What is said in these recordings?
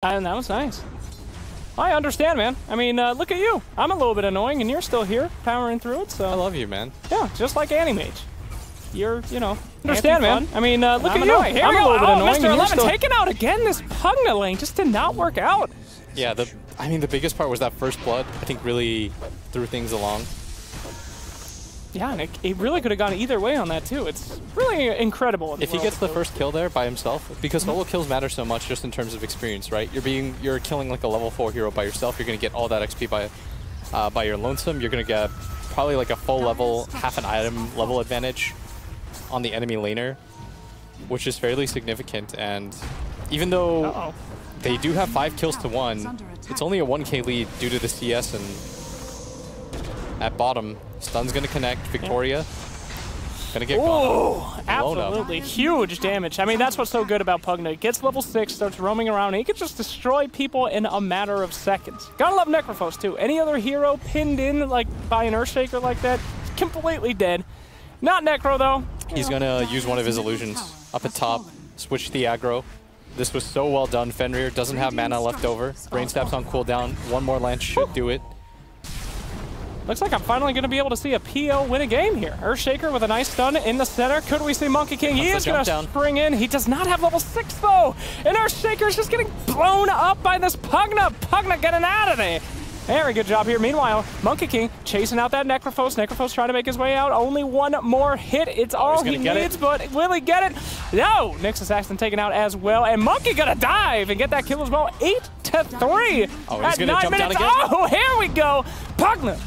And that was nice. I understand, man. I mean, look at you. I'm a little bit annoying, and you're still here, powering through it, so... I love you, man. Yeah, just like Anti-Mage. You're, you know... Understand, man. I mean, look at you. Here I'm a little bit annoying, Mr. and you're 11 still... taking out again. This Pugna lane just did not work out. Yeah, I mean, the biggest part was that first blood, I think, really threw things along. Yeah, and it really could have gone either way on that, too. It's really incredible. If he gets the first kill there by himself, because solo kills matter so much just in terms of experience, right? You're killing like a level 4 hero by yourself. You're going to get all that XP by your lonesome. You're going to get probably like a full level, half an item level advantage on the enemy laner, which is fairly significant. And even though they do have 5 kills to 1, it's only a 1k lead due to the CS. And at bottom, stun's gonna connect. Victoria gonna get gone. Absolutely huge damage. I mean, that's what's so good about Pugna. It gets level 6, starts roaming around, and he can just destroy people in a matter of seconds. Gotta love Necrophos too. Any other hero pinned in like by an Earthshaker like that, completely dead. Not Necro though. He's gonna use one of his illusions up at top, switch the aggro. This was so well done. Fenrir doesn't have mana left over. Brain Stab's on cooldown. One more lance should do it. Looks like I'm finally going to be able to see a PL win a game here. Earthshaker with a nice stun in the center. Could we see Monkey King? He is going to spring in. He does not have level 6 though. And Earthshaker is just getting blown up by this Pugna. Pugna getting out of there. Very good job here. Meanwhile, Monkey King chasing out that Necrophos. Necrophos trying to make his way out. Only one more hit. It's all he needs, but will he get it? No! Nixus Axton taken out as well. And Monkey gonna dive and get that kill as well. 8-3 at 9 minutes. Oh, here we go. Pugna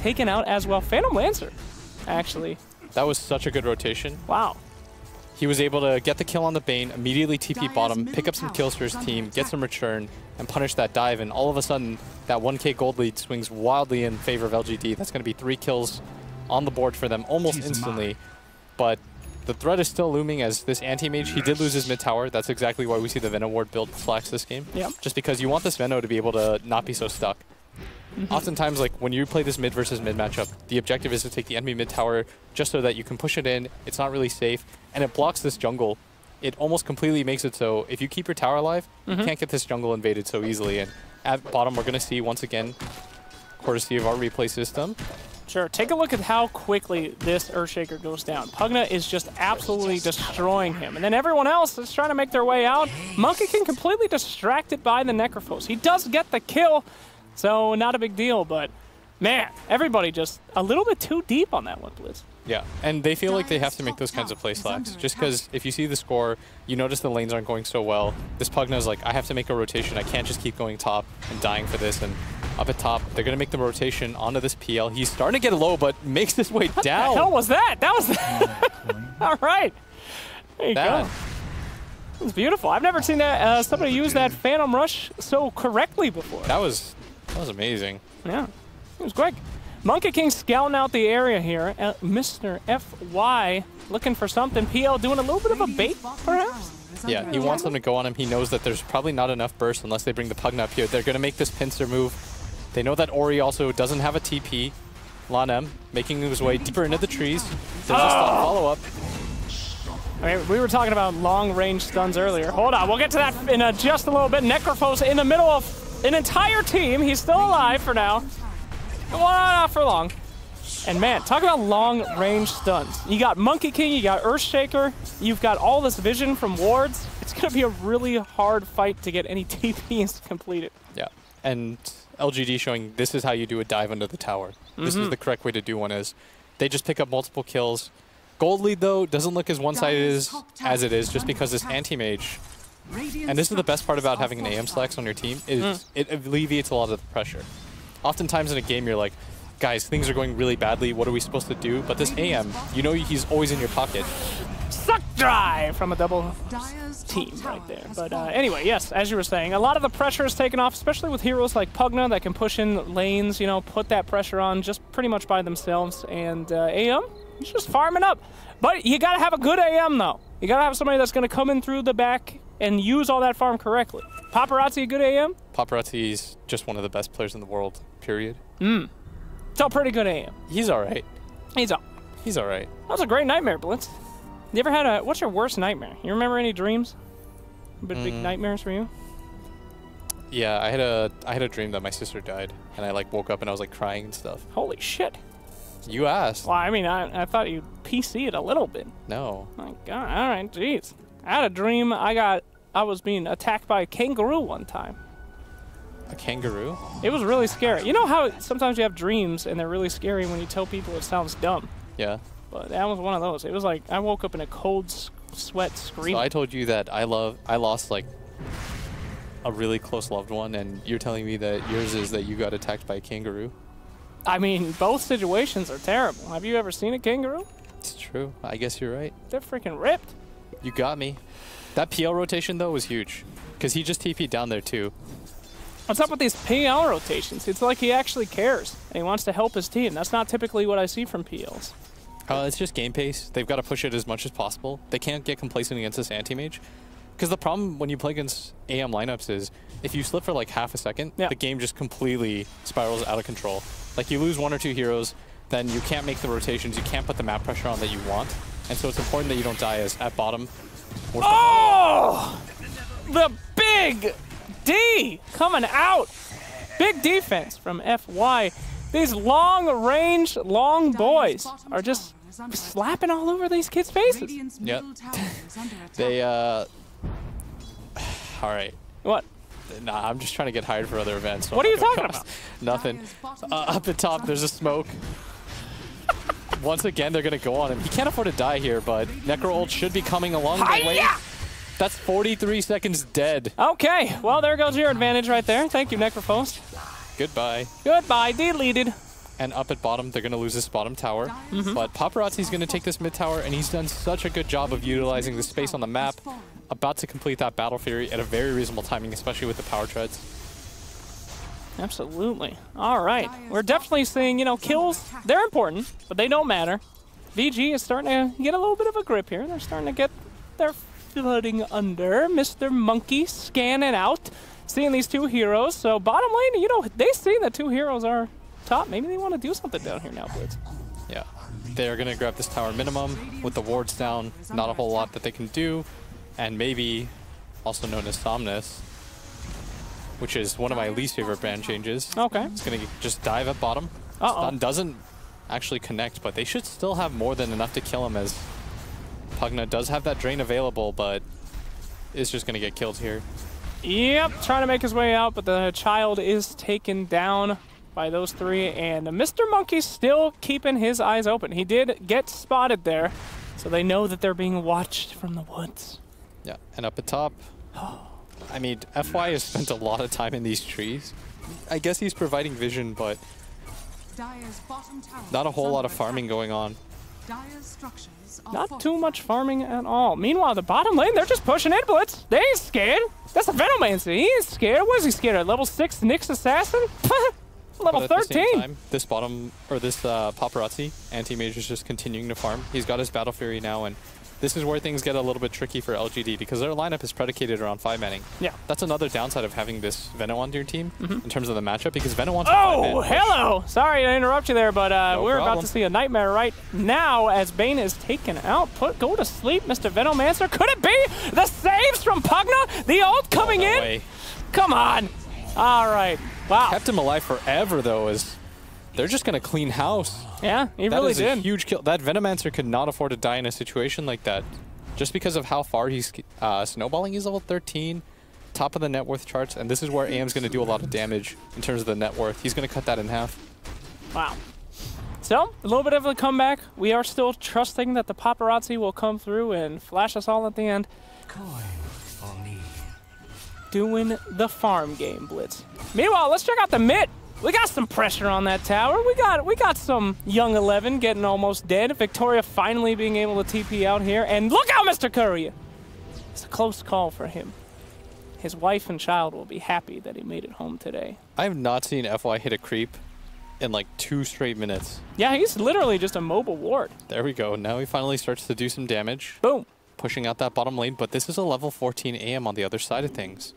taken out as well. Phantom Lancer, actually. That was such a good rotation. Wow. He was able to get the kill on the Bane, immediately TP bottom, pick up some kills for his team, get some return, and punish that dive. And all of a sudden, that 1k gold lead swings wildly in favor of LGD. That's going to be 3 kills on the board for them almost instantly. But the threat is still looming as this anti-mage, he did lose his mid tower. That's exactly why we see the Venom ward build flex this game. Yep. Just because you want this Venom to be able to not be so stuck. Oftentimes, like when you play this mid versus mid matchup, the objective is to take the enemy mid tower just so that you can push it in. It's not really safe, and it blocks this jungle. It almost completely makes it so if you keep your tower alive, you can't get this jungle invaded so easily. And at bottom, we're going to see once again, courtesy of our replay system. Sure, take a look at how quickly this Earthshaker goes down. Pugna is just absolutely destroying him. And then everyone else is trying to make their way out. Monkey King completely distracted by the Necrophos. He does get the kill. So not a big deal, but man, everybody just a little bit too deep on that one, Blitz. Yeah, and they feel like they have to make those kinds of play slacks. Just because if you see the score, you notice the lanes aren't going so well. This Pugna's like, I have to make a rotation. I can't just keep going top and dying for this. And up at top, they're going to make the rotation onto this PL. He's starting to get low, but makes his way down. What the hell was that? That was all right. There you go. It was beautiful. I've never seen that somebody use that Phantom Rush so correctly before. That was amazing. Yeah, it was quick. Monkey King scouting out the area here. Mr. FY looking for something. PL doing a little bit of a bait, perhaps? Yeah, he wants them to go on him. He knows that there's probably not enough burst unless they bring the Pugna up here. They're going to make this pincer move. They know that Ori also doesn't have a TP. Lanem making his way deeper into the trees. There's a stun follow-up. I mean, we were talking about long-range stuns earlier. Hold on, we'll get to that in just a little bit. Necrophos in the middle of an entire team. He's still alive for now. Well, not for long. And man, talk about long-range stuns. You got Monkey King, you got Earthshaker, you've got all this vision from wards. It's going to be a really hard fight to get any TPs completed. Yeah, and LGD showing this is how you do a dive under the tower. This is the correct way to do one is. They just pick up multiple kills. Gold lead, though, doesn't look as one-sided as it is just because this anti-mage. And this is the best part about having an AM Slacks on your team, is it alleviates a lot of the pressure. Oftentimes in a game, you're like, guys, things are going really badly. What are we supposed to do? But this AM, you know he's always in your pocket. Suck dry from a double team right there. But anyway, yes, as you were saying, a lot of the pressure is taken off, especially with heroes like Pugna that can push in lanes, you know, put that pressure on just pretty much by themselves. And AM, he's just farming up. But you got to have a good AM, though. You got to have somebody that's going to come in through the back and use all that farm correctly. Paparazzi a good AM? Paparazzi's just one of the best players in the world, period. It's all pretty good AM. He's all right. He's all right. That was a great nightmare, Blitz. You ever had what's your worst nightmare? You remember any dreams? Big nightmares for you? Yeah, I had a dream that my sister died, and I like woke up and I was like crying and stuff. Holy shit. You asked. Well, I mean, I thought you'd PC it a little bit. No. My God. All right, jeez. I had a dream I was being attacked by a kangaroo one time. A kangaroo? It was really scary. You know how sometimes you have dreams and they're really scary when you tell people it sounds dumb? Yeah. But that was one of those. It was like I woke up in a cold sweat screaming. So I told you that I lost like a really close loved one, and you're telling me that yours is that you got attacked by a kangaroo? I mean, both situations are terrible. Have you ever seen a kangaroo? It's true. I guess you're right. They're freaking ripped. You got me. That PL rotation, though, was huge. Because he just TP'd down there, too. What's up with these PL rotations? It's like he actually cares, and he wants to help his team. That's not typically what I see from PLs. It's just game pace. They've got to push it as much as possible. They can't get complacent against this anti-mage. Because the problem when you play against AM lineups is, if you slip for like half a second, the game just completely spirals out of control. Like, you lose 1 or 2 heroes, then you can't make the rotations, you can't put the map pressure on that you want. And so it's important that you don't die as at bottom. Oh! The big D coming out. Big defense from FY. These long-range, long boys are just slapping all over these kids' faces. Yep. They, all right. What? Nah, I'm just trying to get hired for other events. So what are you talking about? Nothing. Up at top, there's a smoke. Once again, they're going to go on him. He can't afford to die here, but Necro ult should be coming along the way. That's 43 seconds dead. Okay, well, there goes your advantage right there. Thank you, Necropost. Goodbye. Goodbye, deleted. And up at bottom, they're going to lose this bottom tower. But Paparazzi's going to take this mid tower, and he's done such a good job of utilizing the space on the map. About to complete that Battle Fury at a very reasonable timing, especially with the power treads. Absolutely. All right. We're definitely seeing, you know, kills, they're important, but they don't matter. VG is starting to get a little bit of a grip here. They're starting to get their footing under. Mr. Monkey scanning out, seeing these 2 heroes. So bottom lane, you know, they see that 2 heroes are top. Maybe they want to do something down here now, Blitz. Yeah. They're going to grab this tower minimum. With the wards down, not a whole lot that they can do. And maybe, also known as Somnus, which is one of my least favorite brand changes. Okay. It's going to just dive at bottom. Stun doesn't actually connect, but they should still have more than enough to kill him, as Pugna does have that drain available, but is just going to get killed here. Yep, trying to make his way out, but the child is taken down by those 3, and Mr. Monkey's still keeping his eyes open. He did get spotted there, so they know that they're being watched from the woods. Yeah, and up at top, I mean, FY has spent a lot of time in these trees. I guess he's providing vision, but not a whole lot of farming going on. Not too much farming at all. Meanwhile, the bottom lane, they're just pushing in, Blitz. They ain't scared. That's a Venomancer. He ain't scared. What is he scared of? Level 6 Nyx Assassin? Level 13. At the same time, this bottom, or this Paparazzi anti-mage is just continuing to farm. He's got his Battle Fury now, and this is where things get a little bit tricky for LGD, because their lineup is predicated around 5-manning. Yeah. That's another downside of having this Veno on your team in terms of the matchup, because Veno wants Oh, hello! Sorry to interrupt you there, but we're problem. about to see a nightmare right now as Bane is taken out. Go to sleep, Mr. Venomancer. Could it be the saves from Pugna? The ult coming in? Way. Come on. All right. Wow. Kept him alive forever, though, as they're just going to clean house. Yeah, he That really is did. a huge kill. That Venomancer could not afford to die in a situation like that, just because of how far he's snowballing. He's level 13, top of the net worth charts, and this is where AM's going to do a lot of damage in terms of the net worth. He's going to cut that in half. Wow. So, a little bit of a comeback. We are still trusting that the Paparazzi will come through and flash us all at the end. Doing the farm game, Blitz. Meanwhile, let's check out the mid. We got some pressure on that tower. We got some young 11 getting almost dead. Victoria finally being able to TP out here. And look out, Mr. Courier. It's a close call for him. His wife and child will be happy that he made it home today. I have not seen FY hit a creep in like 2 straight minutes. Yeah, he's literally just a mobile ward. There we go. Now he finally starts to do some damage. Boom. Pushing out that bottom lane, but this is a level 14 AM on the other side of things.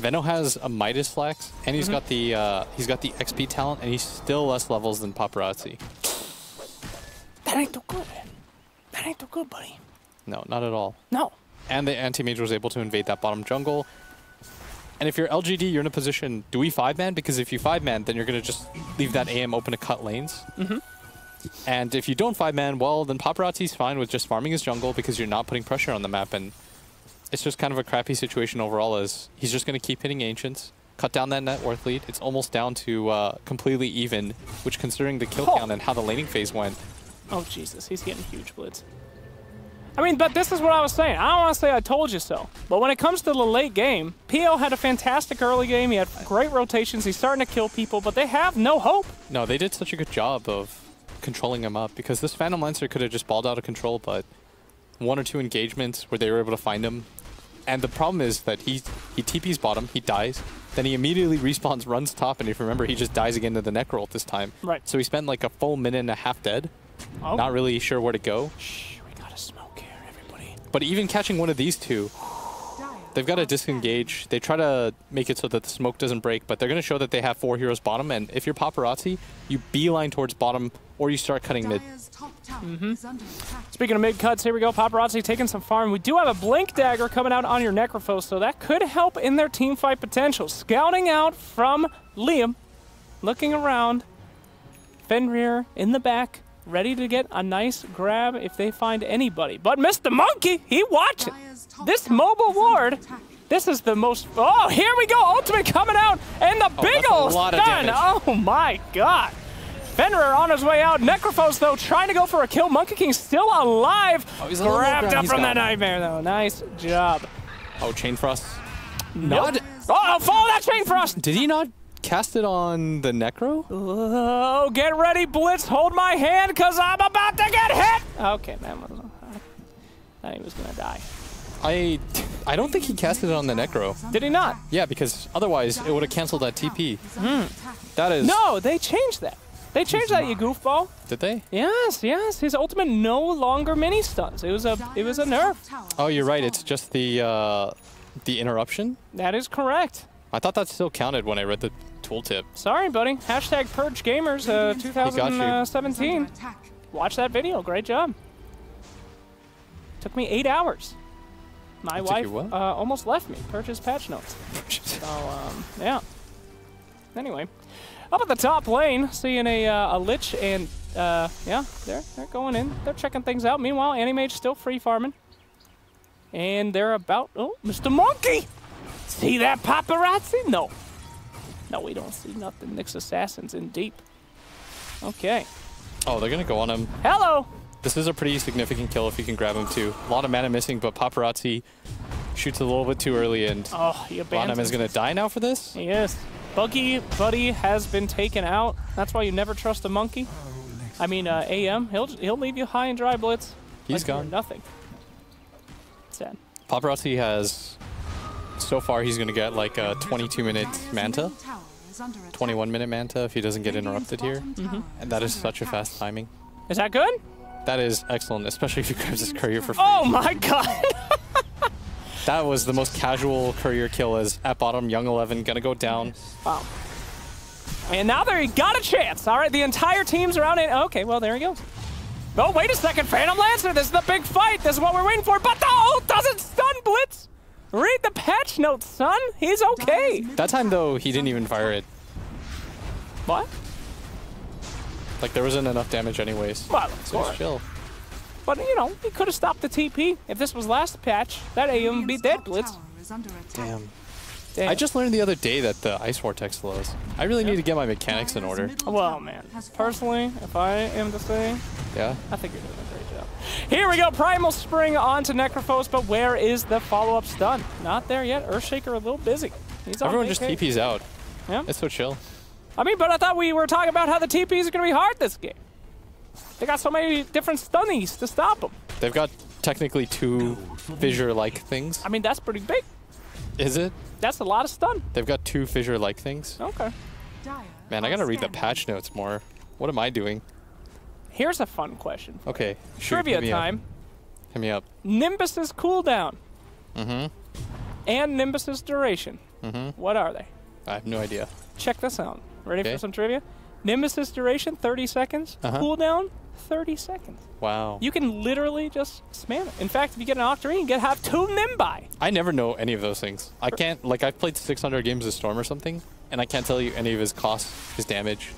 Veno has a Midas Flex, and he's got the XP talent, and he's still less levels than Paparazzi. That ain't too good. That ain't too good, buddy. No, not at all. No. And the anti-mage was able to invade that bottom jungle. And if you're LGD, you're in a position, do we 5-man? Because if you 5-man, then you're going to just leave that AM open to cut lanes. And if you don't 5-man, well, then Paparazzi's fine with just farming his jungle because you're not putting pressure on the map. And it's just kind of a crappy situation overall, as he's just going to keep hitting Ancients, cut down that net worth lead. It's almost down to completely even, which considering the kill count and how the laning phase went. Oh, Jesus. He's getting huge blitz. I mean, but this is what I was saying. I don't want to say I told you so. But when it comes to the late game, PL had a fantastic early game. He had great rotations. He's starting to kill people, but they have no hope. No, they did such a good job of controlling him up because this Phantom Lancer could have just balled out of control, but 1 or 2 engagements where they were able to find him. And the problem is that he TPs bottom, he dies, then he immediately respawns, runs top, and if you remember, he just dies again to the neck roll this time. Right. So he spent like a full minute and a half dead, not really sure where to go. But even catching one of these two, they've got to disengage. They try to make it so that the smoke doesn't break, but they're going to show that they have 4 heroes bottom, and if you're Paparazzi, you beeline towards bottom, or you start cutting mid. Speaking of mid cuts, here we go. Paparazzi taking some farm. We do have a Blink Dagger coming out on your Necrophos, so that could help in their team fight potential. Scouting out from Liam, looking around. Fenrir in the back, ready to get a nice grab if they find anybody. But Mr. Monkey, he watching. This mobile ward, this is the most... Oh, here we go. Ultimate coming out, and the big ol' stun. Oh, my God. Fenrir on his way out. Necrophos, though, trying to go for a kill. Monkey King still alive. He's grabbed up from that nightmare, though. Nice job. Oh, Chain Frost. Not... Oh, follow that Chain Frost. Did he not cast it on the Necro? Oh, get ready, Blitz. Hold my hand, because I'm about to get hit. Okay, man. I thought he was going to die. I don't think he casted it on the Necro. Did he not? Yeah, because otherwise it would have canceled that TP. That is... No, they changed that. They changed that, you goofball. Did they? Yes, yes. His ultimate no longer mini stuns. It was a nerf. Oh, you're right. It's just the interruption. That is correct. I thought that still counted when I read the tooltip. Sorry, buddy. Hashtag Purge Gamers 2017. Watch that video. Great job. Took me 8 hours. My wife almost left me. Purchased patch notes. So, yeah. Anyway. Up at the top lane, seeing a Lich and, yeah, they're going in. They're checking things out. Meanwhile, Animage still free farming. And they're about... Oh, Mr. Monkey! See that Paparazzi? No. No, we don't see nothing. Nyx Assassin's in deep. Okay. Oh, they're going to go on him. Hello! This is a pretty significant kill if you can grab him, too. A lot of mana missing, but Paparazzi shoots a little bit too early, and Bonham is going to die now for this? He is. Buggy Buddy has been taken out. That's why you never trust a monkey. I mean, AM, he'll leave you high and dry, Blitz. He's gone. Nothing. Sad. Paparazzi has... So far, he's going to get like a 22-minute Manta. 21-minute Manta if he doesn't get interrupted here. And that is such a fast timing. Is that good? That is excellent, especially if he grabs his courier for free. Oh my God! That was the most casual courier kill, as at bottom, Young 11 gonna go down. Wow. And now they got a chance. All right, the entire team's around it. Okay, well, there he goes. Oh, wait a second, Phantom Lancer. This is the big fight. This is what we're waiting for. But the ult doesn't stun Blitz. Read the patch notes, son. He's okay. That time, though, he didn't even fire it. What? Like, there wasn't enough damage anyways. Well, so it's chill. But, you know, he could have stopped the TP. If this was last patch, that AM would be dead, Blitz. Damn. I just learned the other day that the Ice Vortex slows. I really need to get my mechanics in order. Well, man, personally, if I am to say, yeah, I think you're doing a great job. Here we go, Primal Spring onto Necrophos, but where is the follow-up stun? Not there yet. Earthshaker a little busy. He's Everyone just TPs out. Yeah. It's so chill. I mean, but I thought we were talking about how the TPs are going to be hard this game. They got so many different stunnies to stop them. They've got technically 2 fissure-like things. I mean, that's pretty big. Is it? That's a lot of stun. They've got 2 fissure-like things. Okay. Man, I gotta read the patch notes more. What am I doing? Here's a fun question. Okay. Trivia time. Hit me up. Nimbus's cooldown. And Nimbus's duration. What are they? I have no idea. Check this out. Ready for some trivia? Nimbus's duration, 30 seconds. Cooldown, 30 seconds. Wow. You can literally just spam it. In fact, if you get an Octarine, you can have 2 Nimbai. I never know any of those things. I can't, like, I've played 600 games of Storm or something, and I can't tell you any of his costs, his damage.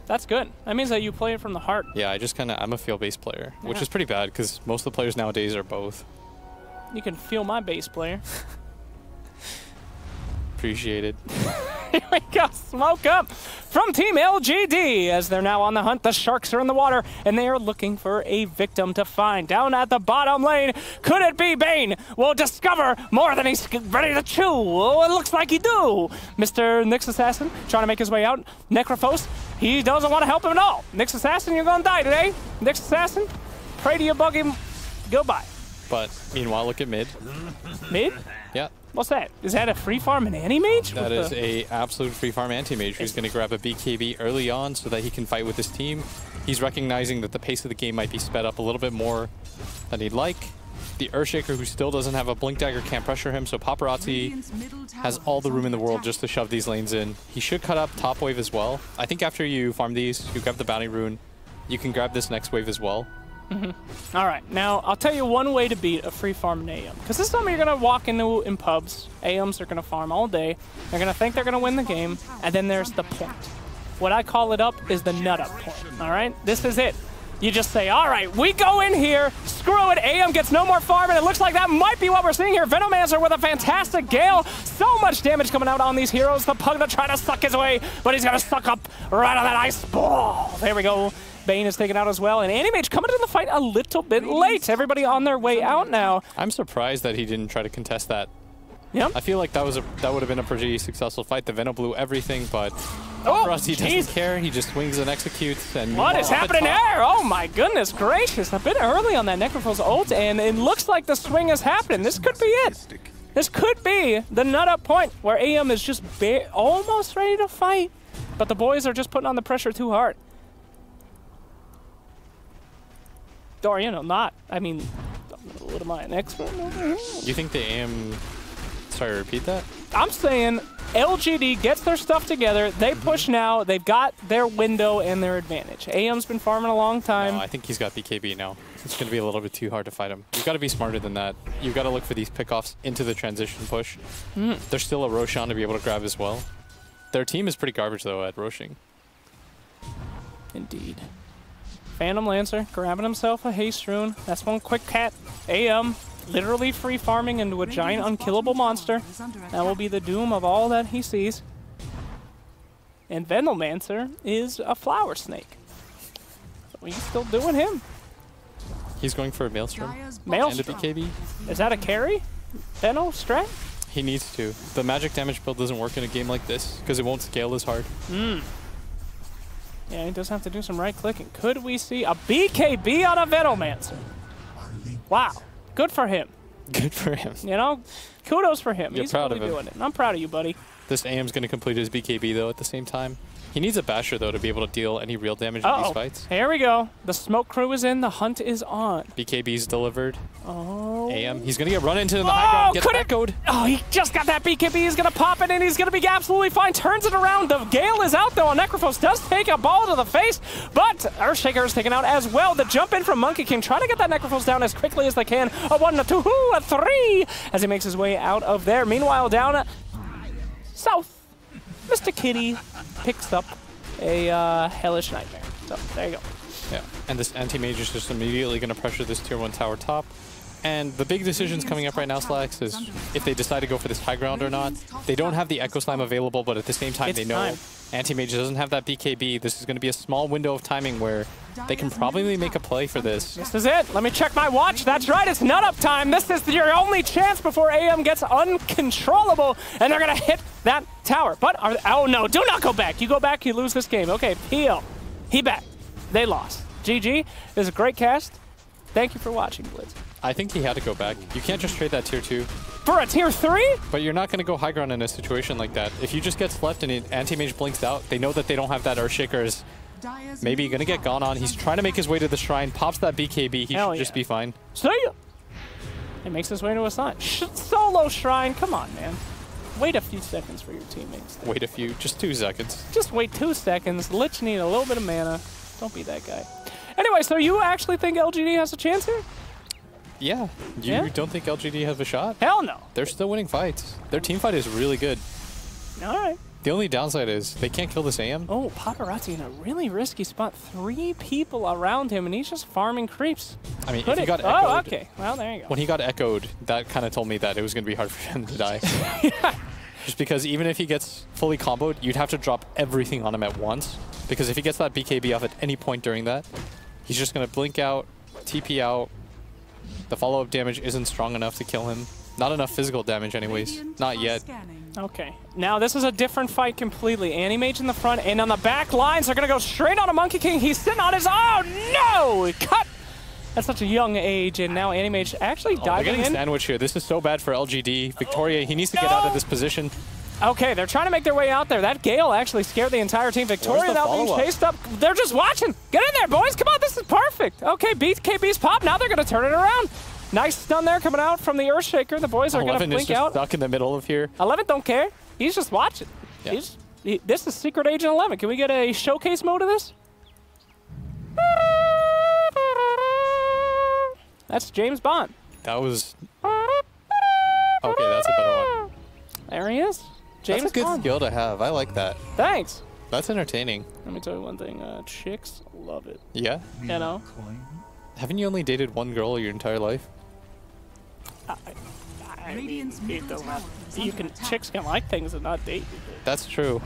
That's good. That means that you play it from the heart. Yeah, I'm a feel-based player, which is pretty bad because most of the players nowadays are both. You can feel my bass player. Appreciated. Here we go, smoke up from Team LGD as they're now on the hunt. The Sharks are in the water, and they are looking for a victim to find. Down at the bottom lane, could it be Bane? We'll discover more than he's ready to chew. Oh, it looks like he do. Mr. Nyx Assassin trying to make his way out. Necrophos, he doesn't want to help him at all. Nyx Assassin, you're going to die today. Nyx Assassin, pray to your buggy. Goodbye. But meanwhile, look at mid. Mid? Yeah. What's that? Is that a free farm and anti-mage? That is a absolute free farm anti-mage who's going to grab a BKB early on so that he can fight with his team. He's recognizing that the pace of the game might be sped up a little bit more than he'd like. The Earthshaker, who still doesn't have a Blink Dagger, can't pressure him, so Paparazzi has all the room in the world just to shove these lanes in. He should cut up top wave as well. I think after you farm these, you grab the Bounty Rune, you can grab this next wave as well. All right, now I'll tell you one way to beat a free farm in AM. Because this is something you're going to walk into in pubs. AMs are going to farm all day. They're going to think they're going to win the game. And then there's the point. What I call it up is the nut up point. All right, this is it. You just say, all right, we go in here, screw it, AM gets no more farm, and it looks like that might be what we're seeing here. Venomancer with a fantastic Gale. So much damage coming out on these heroes. The Pugna trying to suck his way, but he's going to suck up right on that ice ball. There we go. Bane is taken out as well, and Anti-Mage coming into the fight a little bit late. Everybody on their way out now. I'm surprised that he didn't try to contest that. Yep. I feel like that would have been a pretty successful fight. The Venom blew everything, but he doesn't care. He just swings and executes. And what is happening there? Oh my goodness gracious! A bit early on that Necrophil's ult, and it looks like the swing is happening. This could be it. This could be the nut up point where AM is just almost ready to fight, but the boys are just putting on the pressure too hard. Or, you know, not. I mean, what am I, an expert over here? You think the AM... Sorry, repeat that? I'm saying LGD gets their stuff together. They push now. They've got their window and their advantage. AM's been farming a long time. No, I think he's got BKB now. It's going to be a little bit too hard to fight him. You've got to be smarter than that. You've got to look for these pickoffs into the transition push. There's still a Roshan to be able to grab as well. Their team is pretty garbage, though, at Roshing. Indeed. Phantom Lancer grabbing himself a haste rune. That's one quick cat. AM literally free farming into a giant unkillable monster. That will be the doom of all that he sees. And Venomancer is a flower snake. So he's still doing him. He's going for a Maelstrom. Maelstrom. And a BKB. Is that a carry? Veno strat? He needs to. The magic damage build doesn't work in a game like this because it won't scale as hard. Yeah, he does have to do some right clicking. Could we see a BKB on a Venomancer? Wow. Good for him. Good for him. You know, kudos for him. He's proud of him. Doing it. I'm proud of you, buddy. This AM's going to complete his BKB, though, at the same time. He needs a Basher, though, to be able to deal any real damage in these fights. Here we go. The smoke crew is in. The hunt is on. BKB's delivered. Oh. AM. He's going to get run into the high ground. Gets echoed. Oh, he just got that BKB. He's going to pop it, and he's going to be absolutely fine. Turns it around. The Gale is out, though. Necrophos does take a ball to the face, but Earthshaker is taken out as well. The jump in from Monkey King, trying to get that Necrophos down as quickly as they can. A 1, a 2, a 3, as he makes his way out of there. Meanwhile, down south, Mr. Kitty picks up a Hellish Nightmare. So, there you go. Yeah, and this anti-mage is just immediately going to pressure this tier 1 tower top. And the big decisions coming up right now, Slacks, is if they decide to go for this high ground or not. They don't have the Echo Slime available, but at the same time, they know anti-mage doesn't have that BKB. This is going to be a small window of timing where they can probably make a play for this. This is it. Let me check my watch. That's right. It's nut up time. This is your only chance before AM gets uncontrollable, and they're going to hit that tower. But, oh no, do not go back. You go back, you lose this game. Okay, PL. He back. They lost. GG. This is a great cast. Thank you for watching, Blitz. I think he had to go back. You can't just trade that tier 2. For a tier 3? But you're not going to go high ground in a situation like that. If you just get slept and anti-mage blinks out, they know that they don't have that Earthshaker as maybe going to get gone on. He's trying to make his way to the shrine, pops that BKB. He should just be fine. See ya! He makes his way to a shrine. Solo shrine. Come on, man. Wait a few seconds for your teammates. There. Wait a few. Just 2 seconds. Just wait 2 seconds. Lich need a little bit of mana. Don't be that guy. Anyway, so you actually think LGD has a chance here? Yeah. You don't think LGD has a shot? Hell no. They're still winning fights. Their team fight is really good. All right. The only downside is they can't kill this AM. Oh, Paparazzi in a really risky spot. 3 people around him, and he's just farming creeps. I mean, if he got echoed... Oh, okay. Well, there you go. When he got echoed, that kind of told me that it was going to be hard for him to die. Yeah. Just because even if he gets fully comboed, you'd have to drop everything on him at once. Because if he gets that BKB off at any point during that, he's just going to blink out, TP out. The follow-up damage isn't strong enough to kill him. Not enough physical damage anyways. Not yet. Okay. Now this is a different fight completely. Animage in the front, and on the back lines, they're going to go straight on a Monkey King. He's sitting on his... Oh, no! Cut! At such a young age, and now Animage actually diving in. They're getting sandwiched here. This is so bad for LGD. Victoria, he needs to get out of this position. Okay, they're trying to make their way out there. That Gale actually scared the entire team. Victoria now being chased up. They're just watching. Get in there, boys. Come on, this is perfect. Okay, BKB's pop. Now they're going to turn it around. Nice stun there coming out from the Earthshaker. The boys are going to blink out. 11 is just stuck in the middle of here. 11 don't care. He's just watching. Yeah. This is Secret Agent 11. Can we get a showcase mode of this? That's James Bond. That was... Okay, that's a better one. There he is. James That's a good Bond. skill to have. I like that. Thanks. That's entertaining. Let me tell you one thing. Chicks love it. Yeah? You know? Haven't you only dated one girl your entire life? Chicks can like things and not date people. That's true.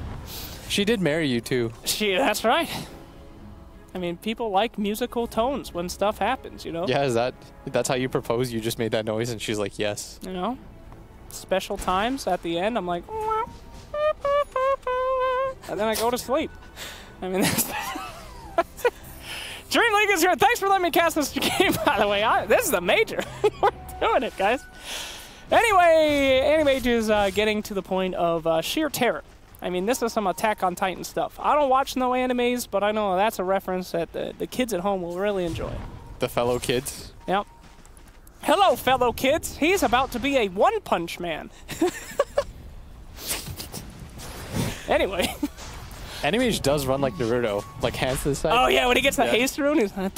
She did marry you too. That's right. I mean, people like musical tones when stuff happens, you know? Yeah, that's how you propose? You just made that noise and she's like, yes. You know? Special times at the end, I'm like, and then I go to sleep. I mean, DreamLeague is here. Thanks for letting me cast this game, by the way. This is a major. We're doing it, guys. Anyway, Animage is getting to the point of sheer terror. I mean, this is some Attack on Titan stuff. I don't watch no animes, but I know that's a reference that the kids at home will really enjoy. The fellow kids? Yep. Hello, fellow kids. He's about to be a one-punch man. Anyway. Animage does run like Naruto, like hands to the side. Oh yeah, when he gets the haste rune, he's I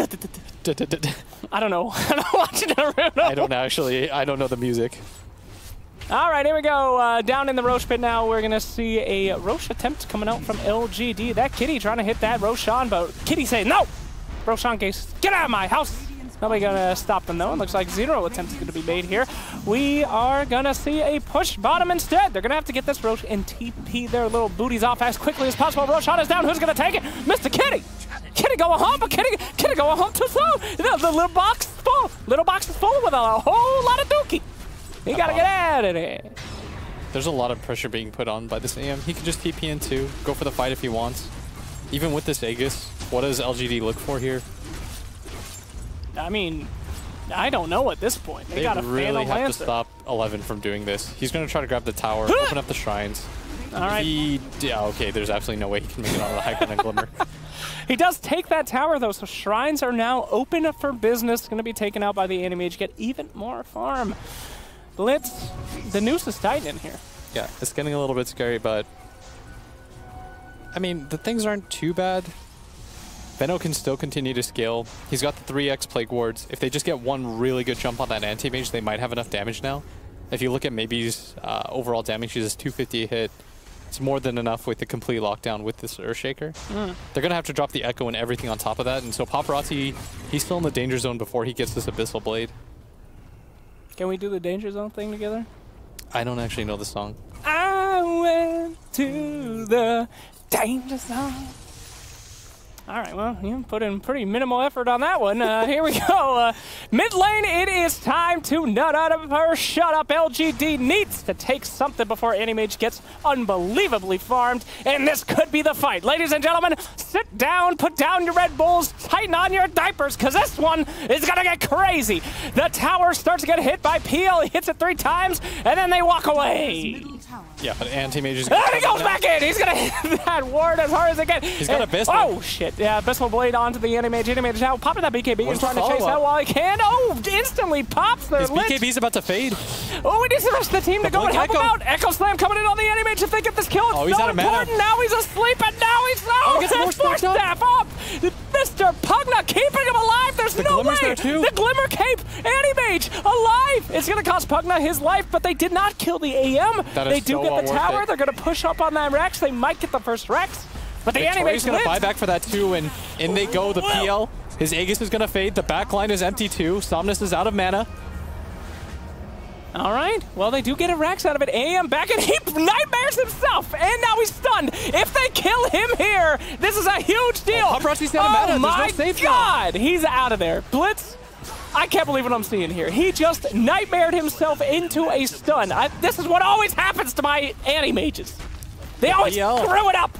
don't know. I'm not watching Naruto. I don't actually. I don't know the music. All right, here we go. Down in the Roche pit now, we're going to see a Roche attempt coming out from LGD. That Kitty trying to hit that Roshan, but Kitty saying, no! Roshan Case, get out of my house! Nobody going to stop them, though. It looks like 0 attempts going to be made here. We are going to see a push bottom instead. They're going to have to get this Roche and TP their little booties off as quickly as possible. Roshan is down. Who's going to take it? Mr. Kitty! Kitty going home, but Kitty going home too soon. The little box is full. Little box is full with a whole lot of dookie. He got to get out of there. There's a lot of pressure being put on by this AM. He can just TP in too, go for the fight if he wants. Even with this Aegis, what does LGD look for here? I mean, I don't know at this point. They got to really have to stop 11 from doing this. He's going to try to grab the tower, open up the shrines. All right. Yeah, okay, there's absolutely no way he can make it on the Hyper and Glimmer. He does take that tower, though, so shrines are now open for business. Going to be taken out by the Animage. Get even more farm. Blitz. The noose is tight in here. Yeah, it's getting a little bit scary, but... I mean, the things aren't too bad. Venno can still continue to scale. He's got the 3x Plague Wards. If they just get one really good jump on that anti-mage, they might have enough damage now. If you look at Maybe's overall damage, he does 250 a hit. It's more than enough with the complete lockdown with this Earthshaker. They're going to have to drop the Echo and everything on top of that, and so Paparazzi, he's still in the danger zone before he gets this Abyssal Blade. Can we do the danger zone thing together? I don't actually know the song. I went to the danger zone. All right, well, you put in pretty minimal effort on that one. Here we go. Mid lane, it is time to nut out of her. Shut up. LGD needs to take something before Animage gets unbelievably farmed, and this could be the fight. Ladies and gentlemen, sit down, put down your Red Bulls, tighten on your diapers, because this one is going to get crazy. The tower starts to get hit by PL. He hits it 3 times, and then they walk away. Yeah, but anti-mage is going to... he goes back in! He's going to hit that ward as hard as it can. He's got Abyssal. Oh, shit. Yeah, Abyssal Blade onto the Anti-Mage. Anti-Mage now popping that BKB and trying to chase out while he can. Oh, instantly pops their lit. His BKB's about to fade. Oh, we need the rest of the team to go and help him out. Echo Slam coming in on the Anti-Mage if they get this kill. It's so important. Now he's asleep, and now he's... Oh, he gets more staff up! Mr. Mr. Pugna keeping him alive. There's no way. There too. The Glimmer Cape, Anti-Mage, alive. It's going to cost Pugna his life, but they did not kill the AM. They do get the tower. They're going to push up on that Rex. They might get the first Rex, but the Anti-Mage is going to buy back for that too, and in they go, the PL. His Aegis is going to fade. The back line is empty too. Somnus is out of mana. All right. Well, they do get a Rex out of it. AM back, and he nightmares himself, and now he's stunned. If they kill him here, this is a huge deal. Paparazzi's out of mana. Oh my There's no safe God, zone. He's out of there. Blitz. I can't believe what I'm seeing here. He just nightmared himself into a stun. This is what always happens to my anti-mages. They always screw it up.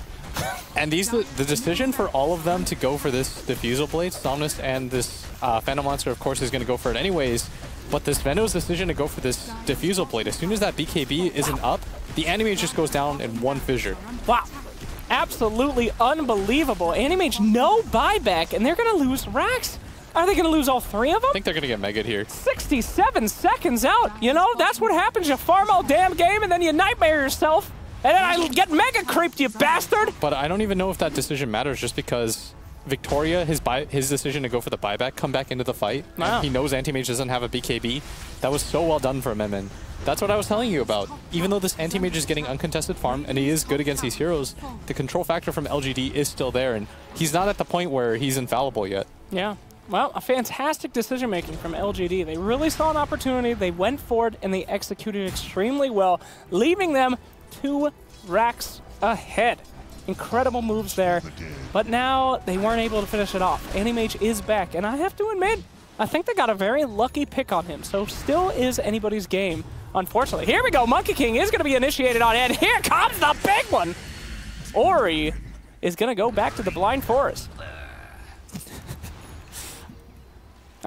And the decision for all of them to go for this Diffusal Blade, Somnus and this Phantom Monster, of course, is going to go for it anyways. But this Veno's decision to go for this Diffusal Blade, as soon as that BKB isn't up, the Anti-Mage just goes down in one fissure. Wow. Absolutely unbelievable. Anti-Mage, no buyback, and they're going to lose Rax. Are they going to lose all three of them? I think they're going to get Mega'd here. 67 seconds out. You know, that's what happens. You farm all damn game, and then you nightmare yourself. And then I get mega creeped, you bastard! But I don't even know if that decision matters, just because Victoria, his decision to go for the buyback, come back into the fight. Wow. He knows Anti-Mage doesn't have a BKB. That was so well done from him, and that's what I was telling you about. Even though this Anti-Mage is getting uncontested farm, and he is good against these heroes, the control factor from LGD is still there, and he's not at the point where he's infallible yet. Yeah. Well, a fantastic decision-making from LGD. They really saw an opportunity, they went for it, and they executed extremely well, leaving them 2 racks ahead. Incredible moves there, but now they weren't able to finish it off. Anti-Mage is back, and I have to admit, I think they got a very lucky pick on him, so still is anybody's game, unfortunately. Here we go, Monkey King is going to be initiated on, and here comes the big one! Ori is going to go back to the Blind Forest.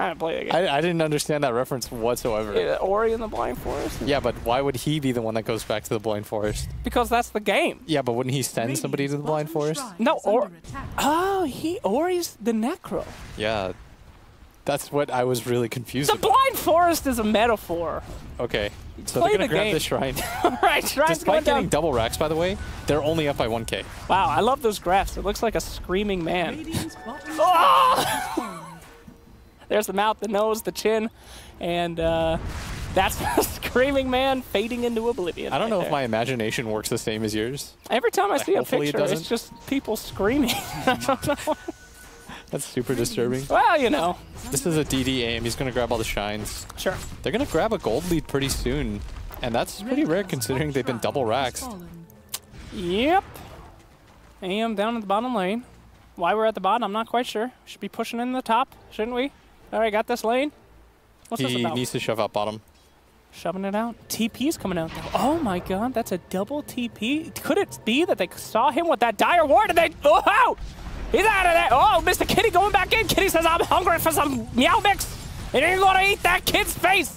I didn't play the game. I didn't understand that reference whatsoever. Yeah, Ori in the Blind Forest? Yeah, but why would he be the one that goes back to the Blind Forest? Because that's the game. Yeah, but wouldn't he send somebody to the Blind Forest? No, Ori's the Necro. Yeah, that's what I was really confused about. The Blind Forest is a metaphor. Okay, so they're going to grab this Shrine. Right, Shrine's Despite getting double racks, by the way, they're only up by 1k. Wow, I love those graphs. It looks like a screaming man. Oh! There's the mouth, the nose, the chin, and that's the screaming man fading into oblivion. I don't know if my imagination works the same as yours. Every time I see a picture, it's just people screaming. I don't know. That's super disturbing. Well, you know. This is a DD aim. He's going to grab all the shines. Sure. They're going to grab a gold lead pretty soon, and that's pretty rare considering they've been double racks. Yep. AM down in the bottom lane. Why we're at the bottom, I'm not quite sure. Should be pushing in the top, shouldn't we? All right, got this lane. What's this about? He needs to shove out bottom. Shoving it out. TP's coming out, though. Oh, my God. That's a double TP. Could it be that they saw him with that dire ward and they... Oh, out! He's out of there. Oh, Mr. Kitty going back in. Kitty says, I'm hungry for some Meow Mix. And you're going to eat that kid's face.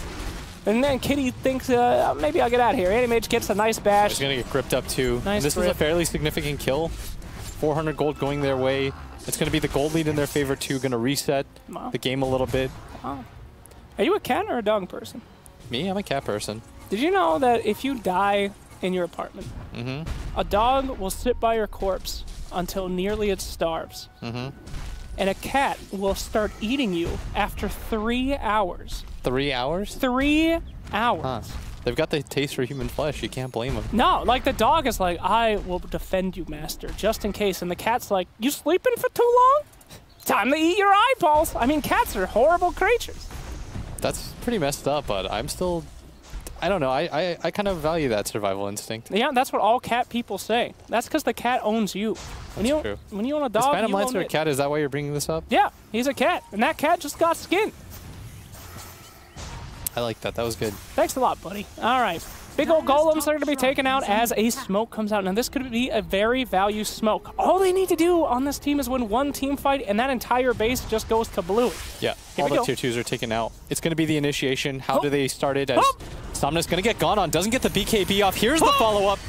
And then Kitty thinks, maybe I'll get out of here. Anti-Mage gets a nice bash. He's going to get gripped up, too. Nice This is a fairly significant kill. 400 gold going their way. It's going to be the gold lead in their favor, too. Going to reset the game a little bit. Wow. Are you a cat or a dog person? Me? I'm a cat person. Did you know that if you die in your apartment, a dog will sit by your corpse until nearly it starves, and a cat will start eating you after 3 hours? 3 hours? 3 hours. Huh. They've got the taste for human flesh. You can't blame them. No, like the dog is like, I will defend you, master, just in case. And the cat's like, you sleeping for too long? Time to eat your eyeballs. I mean, cats are horrible creatures. That's pretty messed up, but I'm still... I don't know. I kind of value that survival instinct. Yeah, that's what all cat people say. That's because the cat owns you. That's true. When you own a dog, Is Phantom you Lancer own a cat? Is that why you're bringing this up? Yeah, he's a cat. And that cat just got skin. I like that. That was good. Thanks a lot, buddy. All right. Big old golems are going to be taken out as a smoke comes out. Now, this could be a very value smoke. All they need to do on this team is win one team fight, and that entire base just goes kablooey. Yeah, all the tier 2s are taken out. It's going to be the initiation. How do they start it? As Somnus going to get gone on. Doesn't get the BKB off. Here's the follow-up.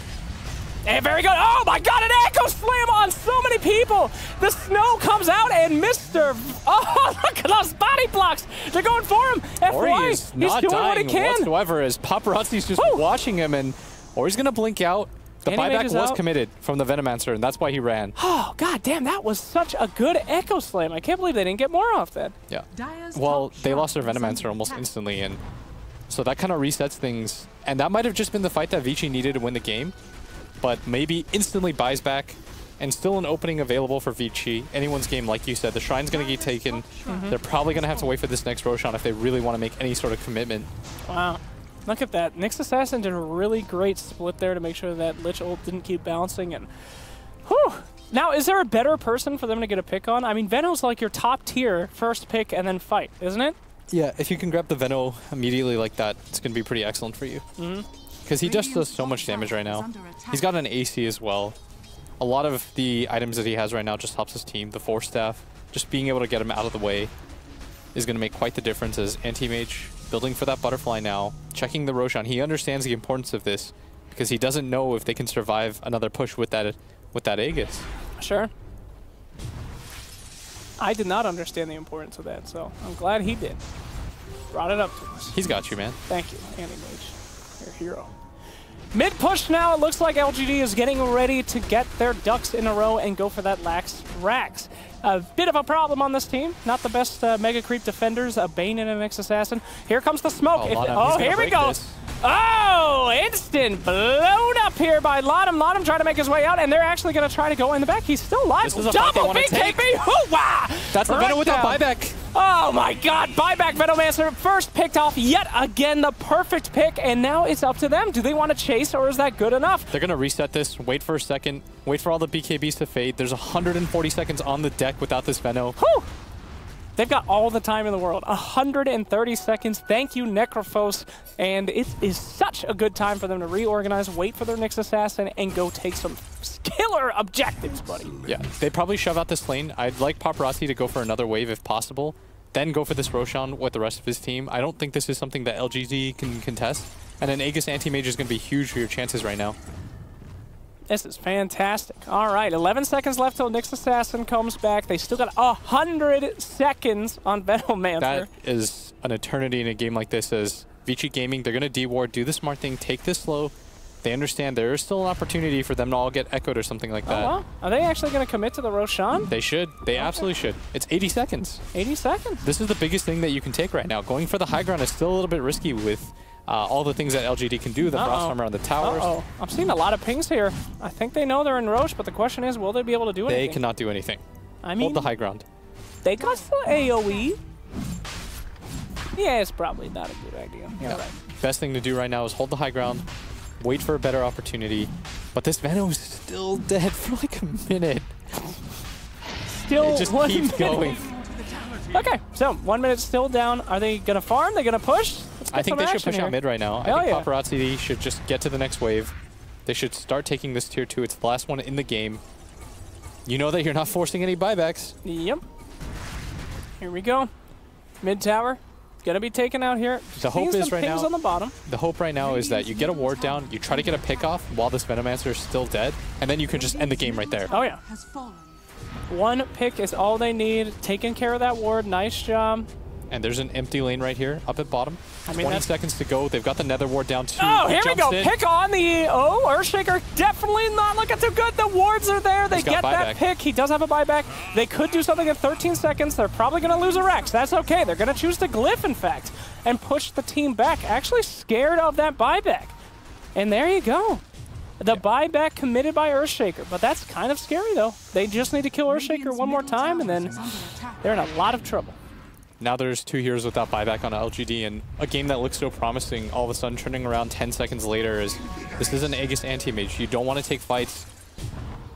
And very good. Oh, my God, an Echo Slam on so many people. The snow comes out, and Mr. Oh, look at those body blocks. They're going for him. Ori is not doing what he dying can whatsoever as Paparazzi's just watching him, and Ori's going to blink out. The buyback was committed from the Venomancer, and that's why he ran. Oh, god damn, that was such a good Echo Slam. I can't believe they didn't get more off that. Yeah. Well, they lost their Venomancer almost instantly, and so that kind of resets things. And that might have just been the fight that Vici needed to win the game, but maybe instantly buys back, and still an opening available for Vici. Anyone's game, like you said, the Shrine's going to get taken. They're probably going to have to wait for this next Roshan if they really want to make any sort of commitment. Wow. Look at that. Nyx Assassin did a really great split there to make sure that Lich ult didn't keep bouncing. And whew. Now, is there a better person for them to get a pick on? I mean, Veno's like your top tier first pick and then fight, isn't it? Yeah, if you can grab the Veno immediately like that, it's going to be pretty excellent for you. Because he just does so much damage right now. He's got an AC as well. A lot of the items that he has right now just helps his team. The Force Staff, just being able to get him out of the way is going to make quite the difference as Anti-Mage building for that butterfly now, checking the Roshan. He understands the importance of this because he doesn't know if they can survive another push with that Aegis. Sure. I did not understand the importance of that, so I'm glad he did. Brought it up to us. He's got you, man. Thank you, Anti-Mage. Your hero. Mid push now, it looks like LGD is getting ready to get their ducks in a row and go for that Lax Rax. A bit of a problem on this team. Not the best Mega Creep defenders, a Bane and an Nyx Assassin. Here comes the smoke. Oh, here we go. This. Oh, instant blown up here by Lottom. Lottom trying to make his way out, and they're actually going to try to go in the back. He's still alive. This is a double BKB. That's the Venom with the buyback. Oh my god, buyback Venomancer first picked off yet again the perfect pick, and now it's up to them. Do they want to chase, or is that good enough? They're going to reset this, wait for a second, wait for all the BKBs to fade. There's 140 seconds on the deck without this Veno. Whew. They've got all the time in the world. 130 seconds. Thank you, Necrophos. And it is such a good time for them to reorganize, wait for their Nyx Assassin, and go take some killer objectives, buddy. Yeah, they probably shove out this lane. I'd like Paparazzi to go for another wave if possible, then go for this Roshan with the rest of his team. I don't think this is something that LGD can contest. And an Aegis Anti-Mage is going to be huge for your chances right now. This is fantastic. All right, 11 seconds left till Nyx Assassin comes back. They still got 100 seconds on Venomancer. That is an eternity in a game like this as Vici Gaming, they're going to D-ward, do the smart thing, take this slow. They understand there is still an opportunity for them to all get echoed or something like that. Oh, well. Are they actually going to commit to the Roshan? They should. They absolutely should. It's 80 seconds. 80 seconds. This is the biggest thing that you can take right now. Going for the high ground is still a little bit risky with all the things that LGD can do, the frost armor on the towers. I'm seeing a lot of pings here. I think they know they're in Roche, but the question is, will they be able to do anything? They cannot do anything. I mean, hold the high ground. They got the AoE. Yeah, it's probably not a good idea. Yeah, right. Best thing to do right now is hold the high ground, wait for a better opportunity. But this Veno is still dead for like a minute. Still it just keeps going. Okay, so 1 minute still down. Are they going to farm? They're going to push? I think they should push out mid right now. Hell I think Paparazzi should just get to the next wave. They should start taking this tier 2. It's the last one in the game. You know that you're not forcing any buybacks. Yep. Here we go. Mid tower. Gonna be taken out here. The hope is right now. On the bottom. The hope right now is that you get a ward down, you try to get a pick off while this Venomancer is still dead, and then you can just end the game right there. Oh yeah. One pick is all they need. Taking care of that ward. Nice job. And there's an empty lane right here, up at bottom. 20 seconds to go. They've got the nether ward down too. Oh, here we go. Pick on the... Oh, Earthshaker definitely not looking too good. The wards are there. They get that pick. He does have a buyback. They could do something in 13 seconds. They're probably going to lose a Rex. That's okay. They're going to choose to glyph, in fact, and push the team back. Actually scared of that buyback. And there you go. The buyback committed by Earthshaker. But that's kind of scary, though. They just need to kill Earthshaker one more time, and then they're in a lot of trouble. Now there's 2 heroes without buyback on LGD, and a game that looks so promising all of a sudden turning around 10 seconds later is this is an Aegis Anti-Mage. You don't want to take fights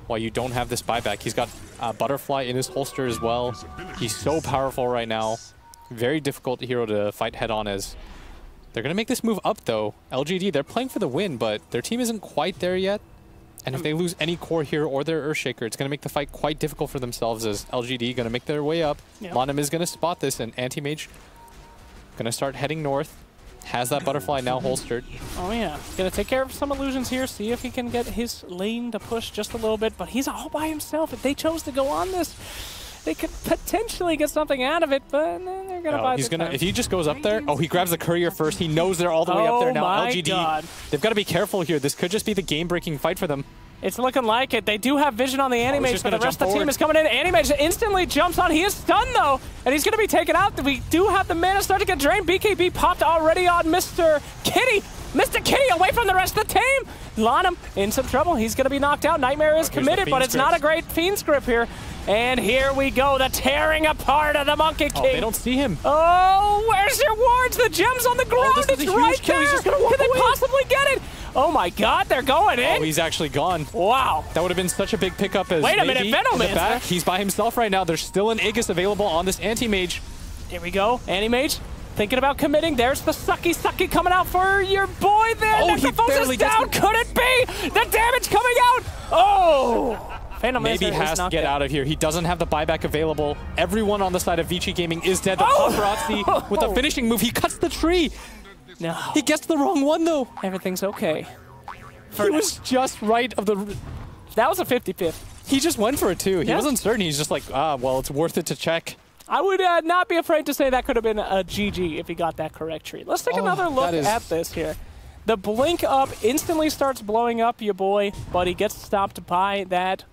while you don't have this buyback. He's got Butterfly in his holster as well. He's so powerful right now. Very difficult hero to fight head-on as they're going to make this move up, though. LGD, they're playing for the win, but their team isn't quite there yet. And if they lose any core here or their Earthshaker, it's going to make the fight quite difficult for themselves as LGD going to make their way up. Yep. Monum is going to spot this, and Anti-Mage going to start heading north. Has that Butterfly now holstered. Oh, yeah. Going to take care of some illusions here, see if he can get his lane to push just a little bit. But he's all by himself. If they chose to go on this, they could potentially get something out of it, but they're going gonna buy he's gonna. If he just goes up there, he grabs the courier first. He knows they're all the way up there now. LGD, they've got to be careful here. This could just be the game-breaking fight for them. It's looking like it. They do have vision on the Animage, but the rest of the team is coming in. Animage instantly jumps on. He is stunned, though, and he's going to be taken out. We do have the mana start to get drained. BKB popped already on Mr. Kitty. Mr. Kitty away from the rest of the team. Lanham in some trouble. He's going to be knocked out. Nightmare is committed, but it's not a great Fiend's Grip here. And here we go, the tearing apart of the Monkey King. They don't see him. Oh, where's your wards? The gem's on the ground. It's right there. He's just gonna walk Can they possibly get it? Oh my God, they're going in. Oh, he's actually gone. Wow. That would have been such a big pickup as Wait a minute, Venomancer. He's by himself right now. There's still an Aegis available on this Anti-Mage. Here we go, Anti-Mage. Thinking about committing. There's the sucky coming out for your boy there. Oh, he barely gets down. Could it be? The damage coming out. Oh. Maybe has to get out of here. He doesn't have the buyback available. Everyone on the side of Vici Gaming is dead. The paparazzi with the finishing move. He cuts the tree. No. He gets the wrong one, though. Everything's okay. He was just right of the... That was a 50-50. He just went for it, too. He wasn't certain. He's just like, well, it's worth it to check. I would not be afraid to say that could have been a GG if he got that correct tree. Let's take another look at this here. The blink up instantly starts blowing up your boy, but he gets stopped by that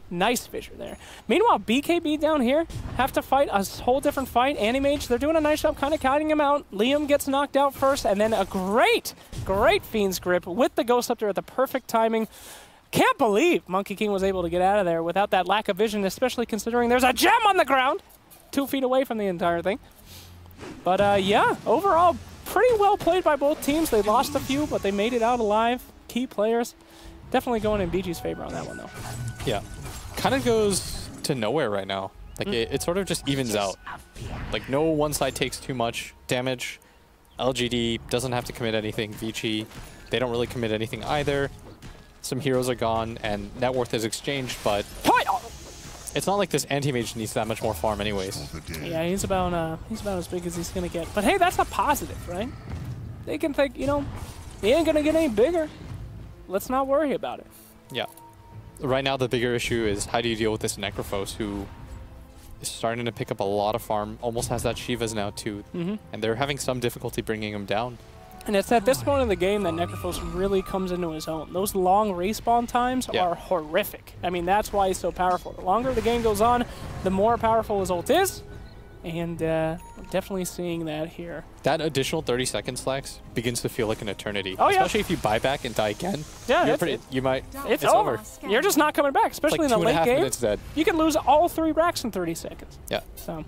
nice fissure there. Meanwhile, BKB down here have to fight a whole different fight. Animage, they're doing a nice job kind of kiting him out. Liam gets knocked out first, and then a great Fiend's Grip with the Ghost Scepter at the perfect timing. Can't believe Monkey King was able to get out of there without that lack of vision, especially considering there's a gem on the ground 2 feet away from the entire thing. But yeah, overall, pretty well played by both teams. They lost a few, but they made it out alive. Key players. Definitely going in BG's favor on that one, though. Yeah. Kind of goes to nowhere right now. Like, it sort of just evens out. Like, no one side takes too much damage. LGD doesn't have to commit anything. Vici, they don't really commit anything either. Some heroes are gone, and net worth is exchanged, but it's not like this anti-mage needs that much more farm anyways. Yeah, he's about as big as he's going to get. But hey, that's a positive, right? They can think, you know, he ain't going to get any bigger. Let's not worry about it. Yeah. Right now, the bigger issue is how do you deal with this Necrophos who is starting to pick up a lot of farm, almost has that Shivas now too, and they're having some difficulty bringing him down. And it's at this point in the game that Necrophos really comes into his own. Those long respawn times are horrific. I mean, that's why he's so powerful. The longer the game goes on, the more powerful his ult is. And we're definitely seeing that here. That additional 30 second slacks begins to feel like an eternity. Oh, yeah. Especially if you buy back and die again. Yeah, it's over. You're just not coming back, especially in the late game. Minutes dead. You can lose all 3 racks in 30 seconds. Yeah. So,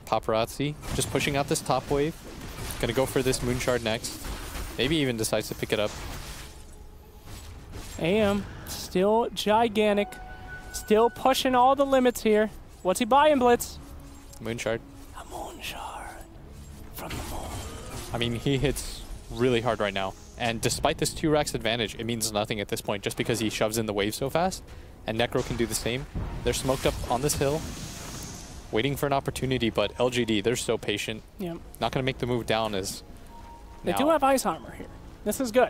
Paparazzi just pushing out this top wave. Gonna go for this Moonshard next. Maybe even decides to pick it up. AM still gigantic. Still pushing all the limits here. What's he buying, Blitz? Moonshard. A Moonshard from the moon. I mean, he hits really hard right now. And despite this 2 racks advantage, it means nothing at this point just because he shoves in the wave so fast. And Necro can do the same. They're smoked up on this hill, waiting for an opportunity, but LGD, they're so patient. Yeah. Not going to make the move down as They do have Ice Armor here. This is good.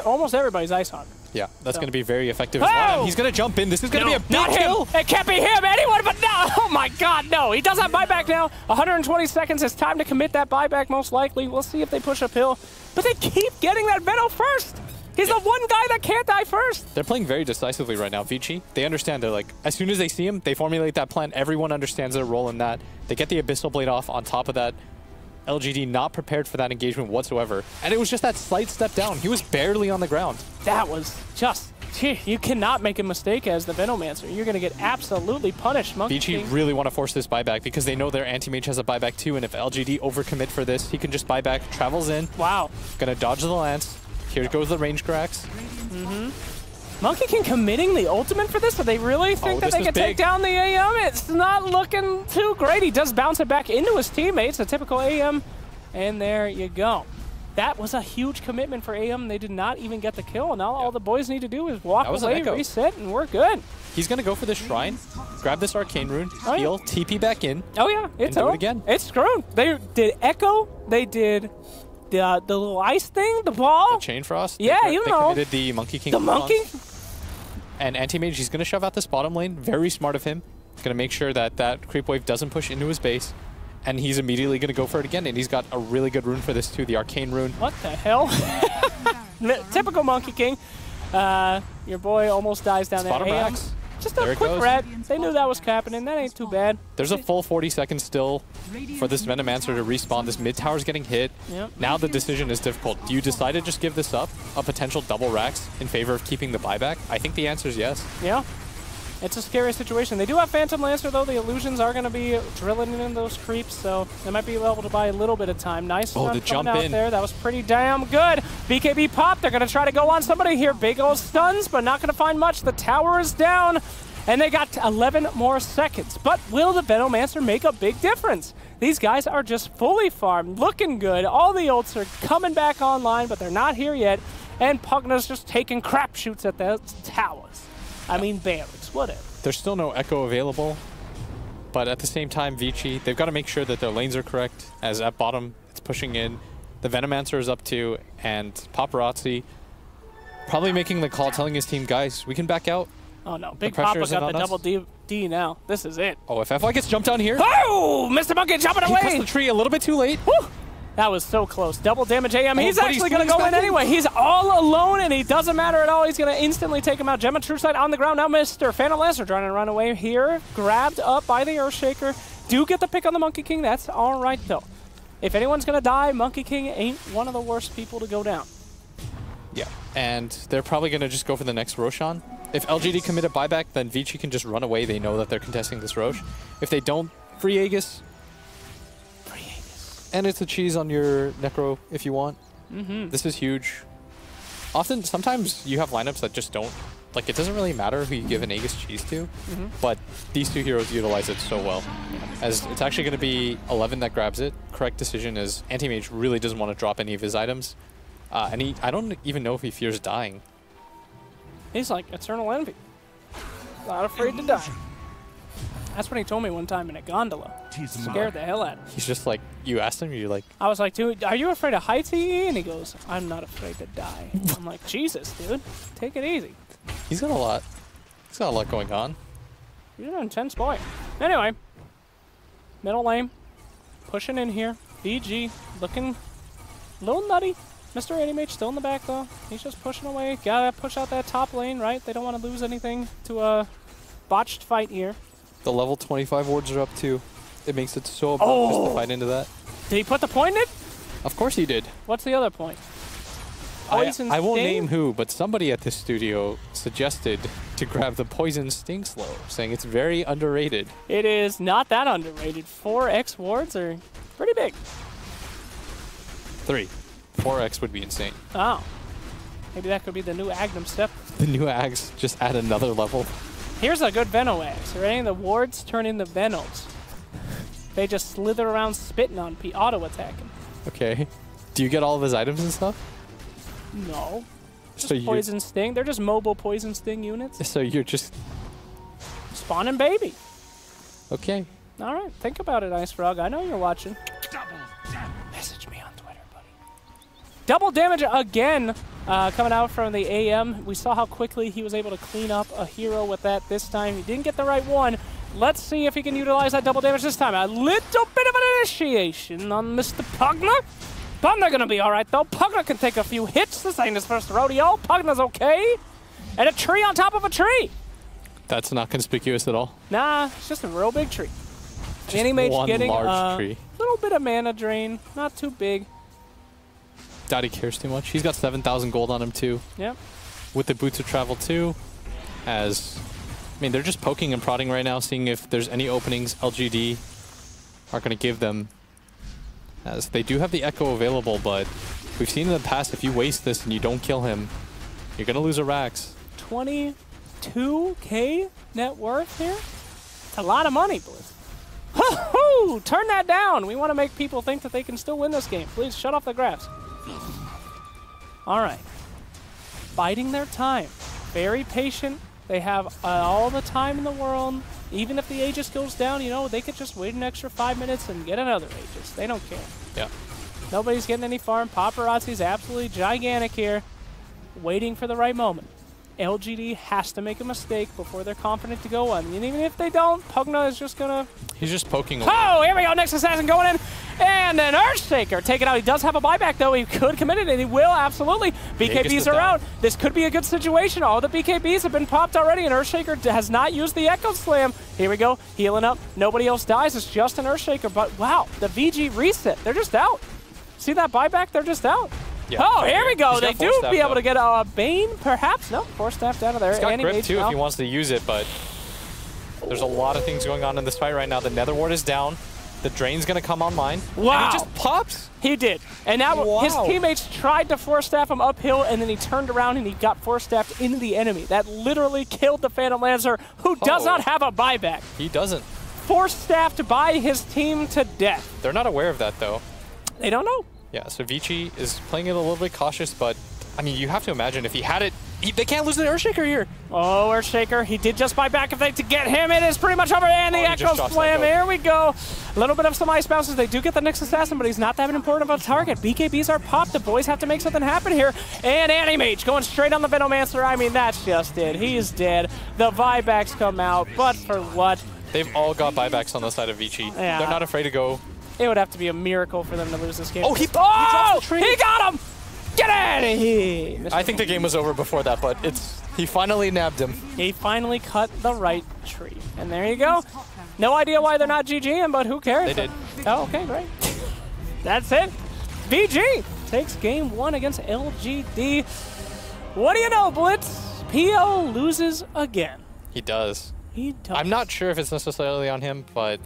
Almost everybody's Ice Armor. Yeah, that's going to be very effective as well. He's going to jump in. This is going to be a big kill. It can't be him. Anyone but no. Oh my God, no. He does have buyback now. 120 seconds. It's time to commit that buyback most likely. We'll see if they push uphill. But they keep getting that Venom first. He's the one guy that can't die first. They're playing very decisively right now. Vici, they understand. They're like, as soon as they see him, they formulate that plan. Everyone understands their role in that. They get the Abyssal Blade off on top of that. LGD not prepared for that engagement whatsoever. And it was just that slight step down. He was barely on the ground. That was just... You cannot make a mistake as the Venomancer. You're going to get absolutely punished, Monkey Vici King. really want to force this buyback because they know their anti-mage has a buyback too, and if LGD overcommit for this, he can just buyback, travels in. Wow. Gonna dodge the lance. Here goes the range cracks. Monkey King committing the ultimate for this? Do they really think that they can take down the AM? It's not looking too great. He does bounce it back into his teammates, a typical AM. And there you go. That was a huge commitment for AM. They did not even get the kill. Now all the boys need to do is walk away, reset, and we're good. He's going to go for this shrine, grab this arcane rune, heal, TP back in. Oh, yeah. It's over. Again. It's screwed. They did Echo. They did the little ice thing, the ball. The Chain Frost. Yeah, they committed the Monkey King. The monkey? And Anti-Mage, he's going to shove out this bottom lane. Very smart of him. He's going to make sure that that creep wave doesn't push into his base. And he's immediately going to go for it again, and he's got a really good rune for this too, the Arcane rune. What the hell? Typical Monkey King. Your boy almost dies down there. Hey, just a quick red. They knew that was happening. That ain't too bad. There's a full 40 seconds still for this Venomancer to respawn. This mid tower's getting hit. Yep. Now the decision is difficult. Do you decide to just give this up, a potential double Rax, in favor of keeping the buyback? I think the answer is yes. Yeah. It's a scary situation. They do have Phantom Lancer, though. The illusions are going to be drilling in those creeps, so they might be able to buy a little bit of time. Nice the jump out in there. That was pretty damn good. BKB pop. They're going to try to go on somebody here. Big old stuns, but not going to find much. The tower is down, and they got 11 more seconds. But will the Venomancer make a big difference? These guys are just fully farmed, looking good. All the ults are coming back online, but they're not here yet. And Pugna's just taking crap shoots at the towers. I mean, barracks, whatever. There's still no Echo available, but at the same time, Vici, they've got to make sure that their lanes are correct, as at bottom, it's pushing in. The Venomancer is up too, and Paparazzi probably making the call, telling his team, guys, we can back out. Oh no, Big Papa got the double D now. This is it. Oh, if FY gets jumped down here. Oh, Mr. Monkey jumping away. He cuts the tree a little bit too late. Woo. That was so close. Double damage AM. He's actually going to go in anyway. He's all alone, and he doesn't matter at all. He's going to instantly take him out. Gemma True Sight on the ground. Now Mr. Phantom Lancer trying to run away here. Grabbed up by the Earthshaker. Do get the pick on the Monkey King. That's all right, though. If anyone's going to die, Monkey King ain't one of the worst people to go down. Yeah, and they're probably going to just go for the next Roshan. If LGD commit a buyback, then Vici can just run away. They know that they're contesting this Rosh. If they don't, free Aegis. And it's a cheese on your Necro if you want. This is huge. Sometimes you have lineups that just don't, like, it doesn't really matter who you give an Aegis cheese to, but these two heroes utilize it so well. As it's actually going to be 11 that grabs it. Correct decision is Anti-Mage really doesn't want to drop any of his items. And I don't even know if he fears dying. He's like Eternal Envy. Not afraid to die. That's what he told me one time in a gondola. Scared the hell out of me. He's just like, you asked him, you're like... I was like, dude, are you afraid of heights, EE? And he goes, I'm not afraid to die. I'm like, Jesus, dude. Take it easy. He's got a lot. He's got a lot going on. He's an intense boy. Anyway. Middle lane. Pushing in here. BG looking a little nutty. Mr. Anti-Mage still in the back, though. He's just pushing away. Gotta push out that top lane, right? They don't want to lose anything to a botched fight here. The level 25 wards are up too. It makes it so abrupt just to fight into that. Did he put the point in? Of course he did. What's the other point? I won't name who, but somebody at this studio suggested to grab the Poison Sting Slow, saying it's very underrated. It is not that underrated. 4x wards are pretty big. 4x would be insane. Oh. Maybe that could be the new Agnum step. The new Ags just add another level. Here's a good Veno Axe, right? The wards turn into Venos. They just slither around spitting on auto-attacking. Okay. Do you get all of his items and stuff? No. Just Poison Sting. They're just mobile Poison Sting units. So you're just... spawning baby. Okay. All right. Think about it, Ice Frog. I know you're watching. Message me on Twitter, buddy. Double damage again. Coming out from the AM. We saw how quickly he was able to clean up a hero with that this time. He didn't get the right one. Let's see if he can utilize that double damage this time. A little bit of an initiation on Mr. Pugna. Pugna gonna be all right, though. Pugna can take a few hits. This ain't his first rodeo. Pugna's okay. And a tree on top of a tree. That's not conspicuous at all. Nah, it's just a real big tree. Just Anti-Mage getting large tree. Little bit of mana drain. Not too big. Doubt he cares too much. He's got 7,000 gold on him too. Yep. With the Boots of Travel too. As, I mean, they're just poking and prodding right now, seeing if there's any openings LGD are going to give them. As they do have the Echo available, but we've seen in the past, if you waste this and you don't kill him, you're going to lose a Rax. 22K net worth here? It's a lot of money, boys. Ho-ho! Turn that down. We want to make people think that they can still win this game. Please shut off the graphs. All right. Biding their time. Very patient. They have all the time in the world. Even if the Aegis goes down, you know, they could just wait an extra 5 minutes and get another Aegis. They don't care. Yeah. Nobody's getting any farm. Paparazzi's absolutely gigantic here. Waiting for the right moment. LGD has to make a mistake before they're confident to go on. And even if they don't, Pugna is just going to... He's just poking away. Oh, here we go. Next assassin going in. And an Earthshaker taken out. He does have a buyback, though. He could commit it, and he will, absolutely. BKBs are out. This could be a good situation. All the BKBs have been popped already, and Earthshaker has not used the Echo Slam. Here we go. Healing up. Nobody else dies. It's just an Earthshaker. But, wow, the VG reset. They're just out. See that buyback? They're just out. Yeah, oh, here we go. They do be able to get a Bane, perhaps. No, Force Staffed out of there. He's got grip, too, if he wants to use it, but there's a lot of things going on in this fight right now. The Nether Ward is down. The Drain's going to come online. Wow. And he just pops? He did. And now his teammates tried to Force Staff him uphill, and then he turned around and he got Force Staffed into the enemy. That literally killed the Phantom Lancer, who does not have a buyback. He doesn't. Force Staffed by his team to death. They're not aware of that, though. They don't know. Yeah, so Vici is playing it a little bit cautious, but, I mean, you have to imagine if he had it, they can't lose the Earthshaker here. Oh, Earthshaker, he did just buy back. If they to get him, it is pretty much over. And the Echo Slam, here we go. A little bit of some ice bounces. They do get the next assassin, but he's not that important of a target. BKBs are popped. The boys have to make something happen here. And Animage going straight on the Venomancer. I mean, that's just it. He's dead. The buybacks come out, but for what? They've all got buybacks on the side of Vici. Yeah. They're not afraid to go. It would have to be a miracle for them to lose this game. Oh, he dropped the tree. He got him! Get out of here! I think the game was over before that, but he finally nabbed him. He finally cut the right tree. And there you go. No idea why they're not GGing, but who cares? They did. Oh, okay, great. That's it. VG takes game 1 against LGD. What do you know, Blitz? PL loses again. He does. He does. I'm not sure if it's necessarily on him, but